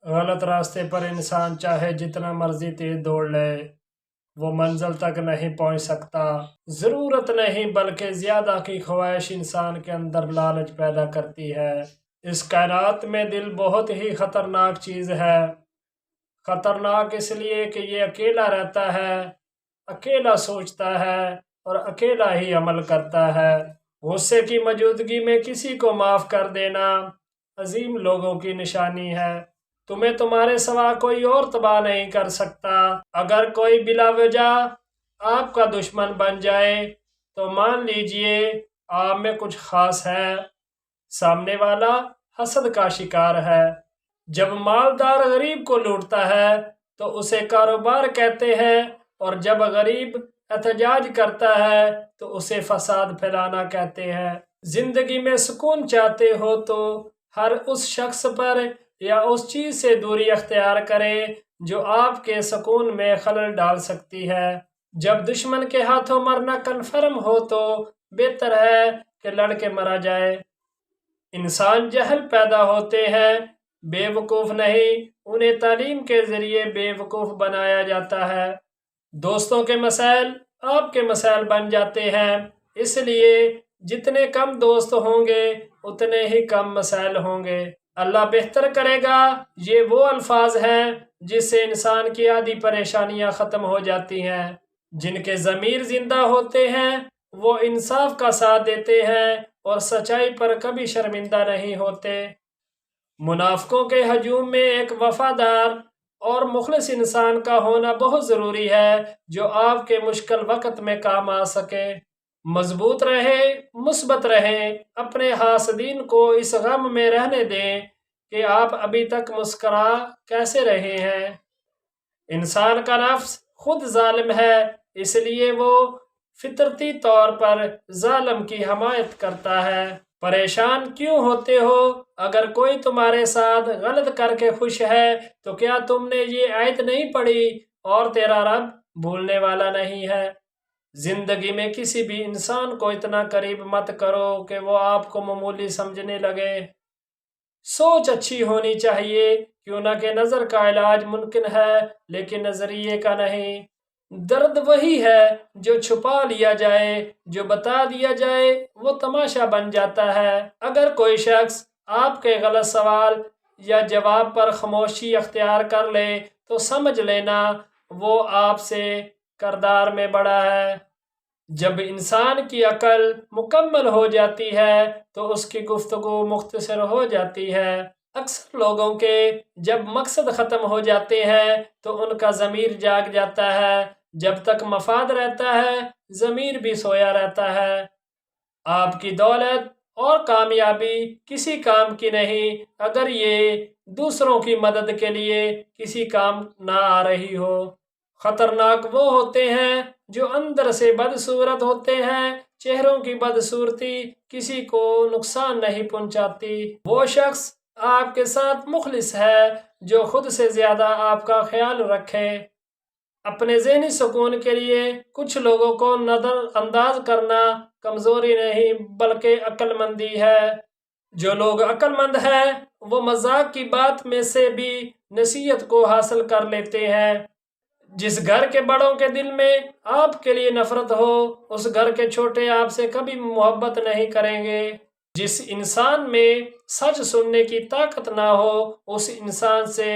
غلط راستے پر انسان چاہے جتنا مرضی تیز دوڑ لے وہ منزل تک نہیں پہنچ سکتا۔ ضرورت نہیں بلکہ زیادہ کی خواہش انسان کے اندر لالچ پیدا کرتی ہے۔ اس کائنات میں دل بہت ہی خطرناک چیز ہے۔ خطرناک اس لیے کہ یہ اکیلا رہتا ہے، اکیلا سوچتا ہے اور اکیلا ہی عمل کرتا ہے۔ غصے کی موجودگی میں کسی کو معاف کر دینا عظیم لوگوں کی نشانی ہے۔ تمہیں تمہارے سوا کوئی اور تباہ نہیں کر سکتا۔ اگر کوئی بلا وجہ آپ کا دشمن بن جائے تو مان لیجئے آپ میں کچھ خاص ہے۔ سامنے والا حسد کا شکار ہے۔ جب مالدار غریب کو لوٹتا ہے تو اسے کاروبار کہتے ہیں، اور جب غریب احتجاج کرتا ہے تو اسے فساد پھیلانا کہتے ہیں۔ زندگی میں سکون چاہتے ہو تو ہر اس شخص پر یا اس چیز سے دوری اختیار کرے جو آپ کے سکون میں خلل ڈال سکتی ہے۔ جب دشمن کے ہاتھوں مرنا کنفرم ہو تو بہتر ہے کہ لڑ کے مرا جائے۔ انسان جہل پیدا ہوتے ہیں، بے وقوف نہیں، انہیں تعلیم کے ذریعے بے وقوف بنایا جاتا ہے۔ دوستوں کے مسائل آپ کے مسائل بن جاتے ہیں، اس لیے جتنے کم دوست ہوں گے اتنے ہی کم مسائل ہوں گے۔ اللہ بہتر کرے گا، یہ وہ الفاظ ہیں جس سے انسان کی آدھی پریشانیاں ختم ہو جاتی ہیں۔ جن کے ضمیر زندہ ہوتے ہیں وہ انصاف کا ساتھ دیتے ہیں اور سچائی پر کبھی شرمندہ نہیں ہوتے۔ منافقوں کے ہجوم میں ایک وفادار اور مخلص انسان کا ہونا بہت ضروری ہے جو آپ کے مشکل وقت میں کام آ سکے۔ مضبوط رہے، مثبت رہیں، اپنے حاسدین کو اس غم میں رہنے دیں کہ آپ ابھی تک مسکرا کیسے رہے ہیں۔ انسان کا نفس خود ظالم ہے، اس لیے وہ فطرتی طور پر ظالم کی حمایت کرتا ہے۔ پریشان کیوں ہوتے ہو؟ اگر کوئی تمہارے ساتھ غلط کر کے خوش ہے تو کیا تم نے یہ آیت نہیں پڑھی، اور تیرا رب بھولنے والا نہیں ہے؟ زندگی میں کسی بھی انسان کو اتنا قریب مت کرو کہ وہ آپ کو معمولی سمجھنے لگے۔ سوچ اچھی ہونی چاہیے، کیوں نہ کہ نظر کا علاج ممکن ہے لیکن نظریے کا نہیں۔ درد وہی ہے جو چھپا لیا جائے، جو بتا دیا جائے وہ تماشا بن جاتا ہے۔ اگر کوئی شخص آپ کے غلط سوال یا جواب پر خاموشی اختیار کر لے تو سمجھ لینا وہ آپ سے کردار میں بڑا ہے۔ جب انسان کی عقل مکمل ہو جاتی ہے تو اس کی گفتگو مختصر ہو جاتی ہے۔ اکثر لوگوں کے جب مقصد ختم ہو جاتے ہیں تو ان کا ضمیر جاگ جاتا ہے۔ جب تک مفاد رہتا ہے ضمیر بھی سویا رہتا ہے۔ آپ کی دولت اور کامیابی کسی کام کی نہیں اگر یہ دوسروں کی مدد کے لیے کسی کام نہ آ رہی ہو۔ خطرناک وہ ہوتے ہیں جو اندر سے بدصورت ہوتے ہیں، چہروں کی بدصورتی کسی کو نقصان نہیں پہنچاتی۔ وہ شخص آپ کے ساتھ مخلص ہے جو خود سے زیادہ آپ کا خیال رکھے۔ اپنے ذہنی سکون کے لیے کچھ لوگوں کو نظر انداز کرنا کمزوری نہیں بلکہ عقل مندی ہے۔ جو لوگ عقل مند ہیں وہ مذاق کی بات میں سے بھی نصیحت کو حاصل کر لیتے ہیں۔ جس گھر کے بڑوں کے دل میں آپ کے لیے نفرت ہو اس گھر کے چھوٹے آپ سے کبھی محبت نہیں کریں گے۔ جس انسان میں سچ سننے کی طاقت نہ ہو اس انسان سے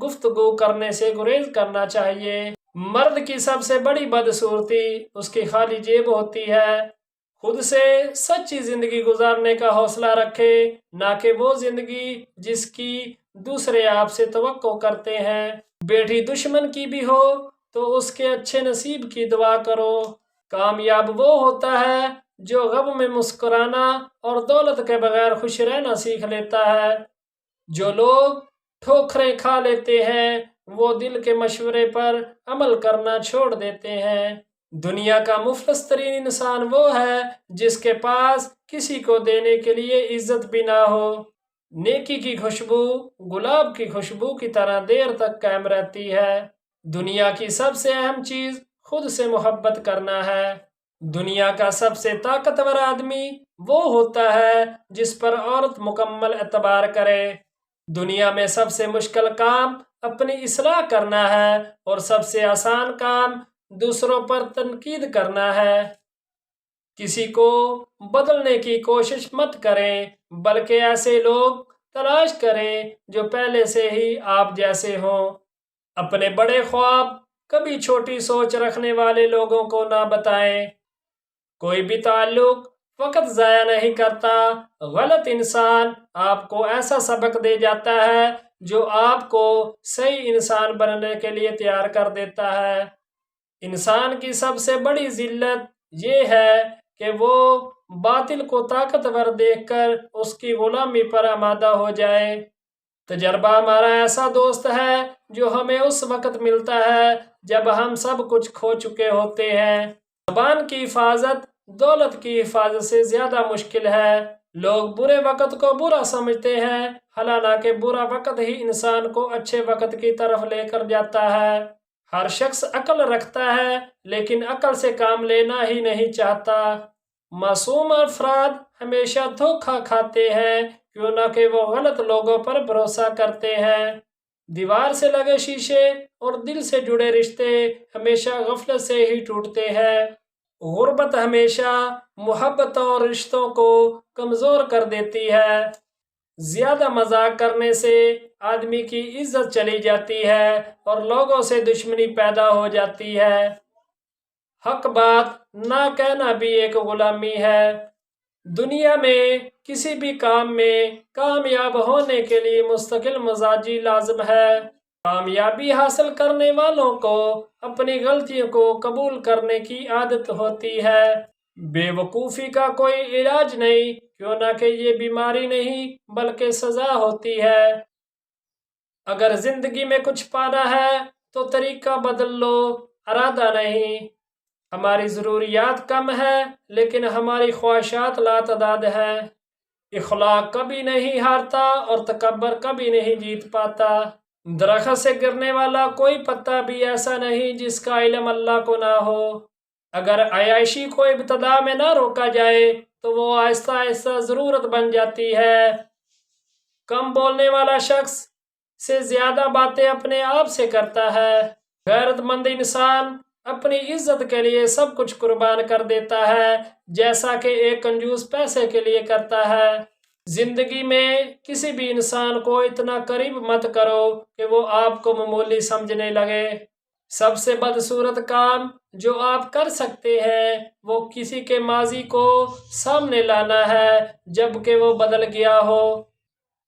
گفتگو کرنے سے گریز کرنا چاہیے۔ مرد کی سب سے بڑی بدصورتی اس کی خالی جیب ہوتی ہے۔ خود سے سچی زندگی گزارنے کا حوصلہ رکھے، نہ کہ وہ زندگی جس کی دوسرے آپ سے توقع کرتے ہیں۔ بیٹی دشمن کی بھی ہو تو اس کے اچھے نصیب کی دعا کرو۔ کامیاب وہ ہوتا ہے جو غم میں مسکرانا اور دولت کے بغیر خوش رہنا سیکھ لیتا ہے۔ جو لوگ ٹھوکریں کھا لیتے ہیں وہ دل کے مشورے پر عمل کرنا چھوڑ دیتے ہیں۔ دنیا کا مفلس ترین انسان وہ ہے جس کے پاس کسی کو دینے کے لیے عزت بھی نہ ہو۔ نیکی کی خوشبو گلاب کی خوشبو کی طرح دیر تک قائم رہتی ہے۔ دنیا کی سب سے اہم چیز خود سے محبت کرنا ہے۔ دنیا کا سب سے طاقتور آدمی وہ ہوتا ہے جس پر عورت مکمل اعتبار کرے۔ دنیا میں سب سے مشکل کام اپنی اصلاح کرنا ہے اور سب سے آسان کام دوسروں پر تنقید کرنا ہے۔ کسی کو بدلنے کی کوشش مت کریں، بلکہ ایسے لوگ تلاش کریں جو پہلے سے ہی آپ جیسے ہوں۔ اپنے بڑے خواب کبھی چھوٹی سوچ رکھنے والے لوگوں کو نہ بتائیں۔ کوئی بھی تعلق وقت ضائع نہیں کرتا۔ غلط انسان آپ کو ایسا سبق دے جاتا ہے جو آپ کو صحیح انسان بننے کے لیے تیار کر دیتا ہے۔ انسان کی سب سے بڑی ذلت یہ ہے کہ وہ باطل کو طاقتور دیکھ کر اس کی غلامی پر آمادہ ہو جائے۔ تجربہ ہمارا ایسا دوست ہے جو ہمیں اس وقت ملتا ہے جب ہم سب کچھ کھو چکے ہوتے ہیں۔ زبان کی حفاظت دولت کی حفاظت سے زیادہ مشکل ہے۔ لوگ برے وقت کو برا سمجھتے ہیں، حالانکہ برا وقت ہی انسان کو اچھے وقت کی طرف لے کر جاتا ہے۔ ہر شخص عقل رکھتا ہے لیکن عقل سے کام لینا ہی نہیں چاہتا۔ معصوم افراد ہمیشہ دھوکہ کھاتے ہیں کیونکہ وہ غلط لوگوں پر بھروسہ کرتے ہیں۔ دیوار سے لگے شیشے اور دل سے جڑے رشتے ہمیشہ غفلت سے ہی ٹوٹتے ہیں۔ غربت ہمیشہ محبت اور رشتوں کو کمزور کر دیتی ہے۔ زیادہ مذاق کرنے سے آدمی کی عزت چلی جاتی ہے اور لوگوں سے دشمنی پیدا ہو جاتی ہے۔ حق بات نہ کہنا بھی ایک غلامی ہے۔ دنیا میں کسی بھی کام میں کامیاب ہونے کے لیے مستقل مزاجی لازم ہے۔ کامیابی حاصل کرنے والوں کو اپنی غلطیوں کو قبول کرنے کی عادت ہوتی ہے۔ بے وقوفی کا کوئی علاج نہیں، کیونکہ یہ بیماری نہیں بلکہ سزا ہوتی ہے۔ اگر زندگی میں کچھ پانا ہے تو طریقہ بدل لو، ارادہ نہیں۔ ہماری ضروریات کم ہیں لیکن ہماری خواہشات لاتعداد ہیں۔ اخلاق کبھی نہیں ہارتا اور تکبر کبھی نہیں جیت پاتا۔ درخت سے گرنے والا کوئی پتا بھی ایسا نہیں جس کا علم اللہ کو نہ ہو۔ اگر عیاشی کو ابتدا میں نہ روکا جائے تو وہ آہستہ آہستہ ضرورت بن جاتی ہے۔ کم بولنے والا شخص سے زیادہ باتیں اپنے آپ سے کرتا ہے۔ غیرت مند انسان اپنی عزت کے لیے سب کچھ قربان کر دیتا ہے، جیسا کہ ایک کنجوس پیسے کے لیے کرتا ہے۔ زندگی میں کسی بھی انسان کو اتنا قریب مت کرو کہ وہ آپ کو معمولی سمجھنے لگے۔ سب سے بدصورت کام جو آپ کر سکتے ہیں وہ کسی کے ماضی کو سامنے لانا ہے جبکہ وہ بدل گیا ہو۔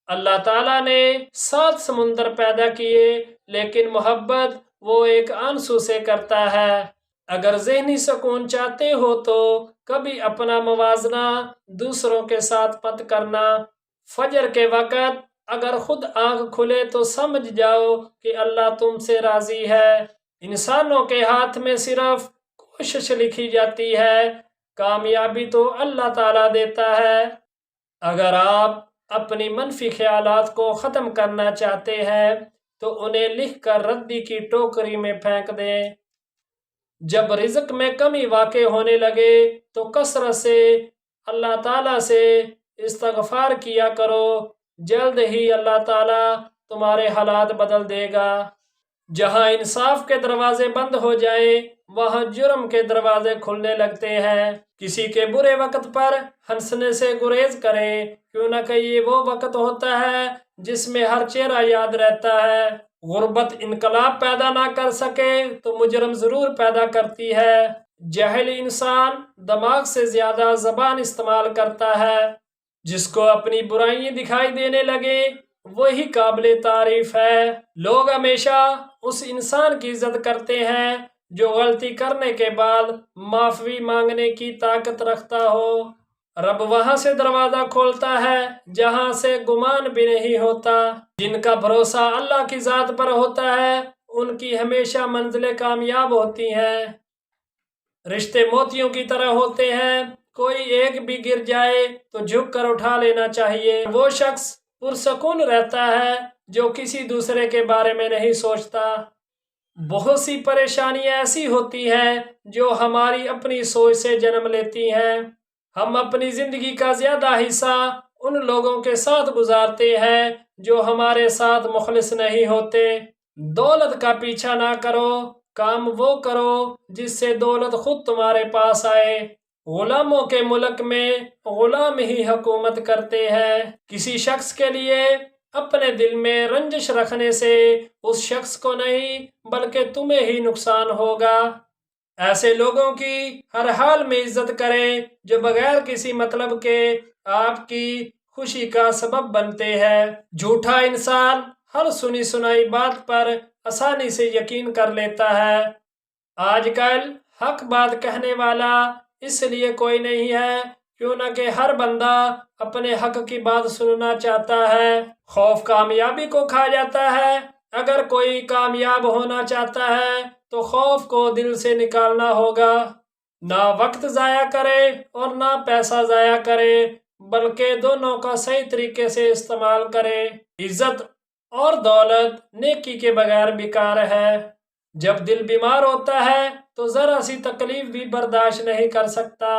اللہ تعالیٰ نے 7 سمندر پیدا کیے لیکن محبت وہ ایک آنسو سے کرتا ہے۔ اگر ذہنی سکون چاہتے ہو تو کبھی اپنا موازنہ دوسروں کے ساتھ مت کرنا۔ فجر کے وقت اگر خود آنکھ کھلے تو سمجھ جاؤ کہ اللہ تم سے راضی ہے۔ انسانوں کے ہاتھ میں صرف کوشش لکھی جاتی ہے، کامیابی تو اللہ تعالیٰ دیتا ہے۔ اگر آپ اپنی منفی خیالات کو ختم کرنا چاہتے ہیں تو انہیں لکھ کر ردی کی ٹوکری میں پھینک دیں۔ جب رزق میں کمی واقع ہونے لگے تو کثرت سے اللہ تعالیٰ سے استغفار کیا کرو، جلد ہی اللہ تعالیٰ تمہارے حالات بدل دے گا۔ جہاں انصاف کے دروازے بند ہو جائیں وہاں جرم کے دروازے کھلنے لگتے ہیں۔ کسی کے برے وقت پر ہنسنے سے گریز کریں، کیونکہ یہ وہ وقت ہوتا ہے جس میں ہر چہرہ یاد رہتا ہے۔ غربت انقلاب پیدا نہ کر سکے تو مجرم ضرور پیدا کرتی ہے۔ جاہل انسان دماغ سے زیادہ زبان استعمال کرتا ہے۔ جس کو اپنی برائیاں دکھائی دینے لگے وہی قابل تعریف ہے۔ لوگ ہمیشہ اس انسان کی عزت کرتے ہیں جو غلطی کرنے کے بعد معافی مانگنے کی طاقت رکھتا ہو۔ رب وہاں سے دروازہ کھولتا ہے جہاں سے گمان بھی نہیں ہوتا۔ جن کا بھروسہ اللہ کی ذات پر ہوتا ہے ان کی ہمیشہ منزلیں کامیاب ہوتی ہیں۔ رشتے موتیوں کی طرح ہوتے ہیں، کوئی ایک بھی گر جائے تو جھک کر اٹھا لینا چاہیے۔ وہ شخص پرسکون رہتا ہے جو کسی دوسرے کے بارے میں نہیں سوچتا۔ بہت سی پریشانیاں ایسی ہوتی ہیں جو ہماری اپنی سوچ سے جنم لیتی ہیں۔ ہم اپنی زندگی کا زیادہ حصہ ان لوگوں کے ساتھ گزارتے ہیں جو ہمارے ساتھ مخلص نہیں ہوتے۔ دولت کا پیچھا نہ کرو، کام وہ کرو جس سے دولت خود تمہارے پاس آئے۔ غلاموں کے ملک میں غلام ہی حکومت کرتے ہیں۔ کسی شخص کے لیے اپنے دل میں رنجش رکھنے سے اس شخص کو نہیں بلکہ تمہیں ہی نقصان ہوگا۔ ایسے لوگوں کی ہر حال میں عزت کریں جو بغیر کسی مطلب کے آپ کی خوشی کا سبب بنتے ہیں۔ جھوٹا انسان ہر سنی سنائی بات پر آسانی سے یقین کر لیتا ہے۔ آج کل حق بات کہنے والا اس لیے کوئی نہیں ہے کیوں نہ کہ ہر بندہ اپنے حق کی بات سننا چاہتا ہے۔ خوف کامیابی کو کھا جاتا ہے۔ اگر کوئی کامیاب ہونا چاہتا ہے تو خوف کو دل سے نکالنا ہوگا۔ نہ وقت ضائع کرے اور نہ پیسہ ضائع کرے، بلکہ دونوں کا صحیح طریقے سے استعمال کرے۔ عزت اور دولت نیکی کے بغیر بیکار ہے۔ جب دل بیمار ہوتا ہے تو ذرا سی تکلیف بھی برداشت نہیں کر سکتا۔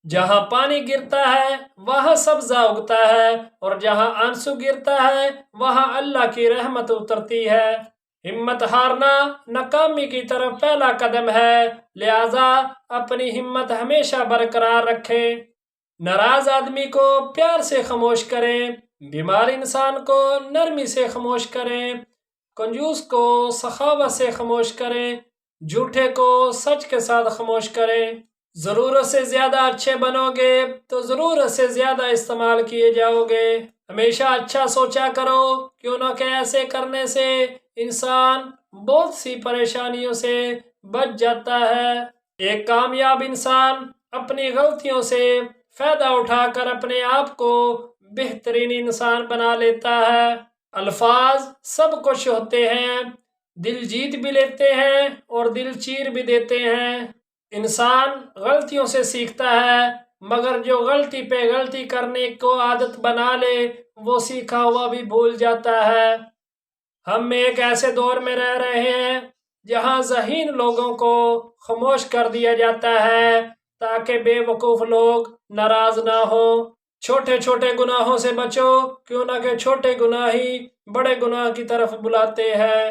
جہاں پانی گرتا ہے وہاں سبزہ اگتا ہے، اور جہاں آنسو گرتا ہے وہاں اللہ کی رحمت اترتی ہے۔ ہمت ہارنا ناکامی کی طرف پہلا قدم ہے، لہذا اپنی ہمت ہمیشہ برقرار رکھیں۔ ناراض آدمی کو پیار سے خاموش کریں، بیمار انسان کو نرمی سے خاموش کریں، کنجوس کو سخاوت سے خاموش کریں، جھوٹے کو سچ کے ساتھ خاموش کریں۔ ضرورت سے زیادہ اچھے بنو گے تو ضرورت سے زیادہ استعمال کیے جاؤ گے۔ ہمیشہ اچھا سوچا کرو، کیوں نہ کہ ایسے کرنے سے انسان بہت سی پریشانیوں سے بچ جاتا ہے۔ ایک کامیاب انسان اپنی غلطیوں سے فائدہ اٹھا کر اپنے آپ کو بہترین انسان بنا لیتا ہے۔ الفاظ سب کچھ ہوتے ہیں، دل جیت بھی لیتے ہیں اور دل چیر بھی دیتے ہیں۔ انسان غلطیوں سے سیکھتا ہے، مگر جو غلطی پہ غلطی کرنے کو عادت بنا لے وہ سیکھا ہوا بھی بھول جاتا ہے۔ ہم ایک ایسے دور میں رہ رہے ہیں جہاں ذہین لوگوں کو خاموش کر دیا جاتا ہے تاکہ بے وقوف لوگ ناراض نہ ہوں۔ چھوٹے چھوٹے گناہوں سے بچو، کیوں نہ کہ چھوٹے گناہ ہی بڑے گناہ کی طرف بلاتے ہیں۔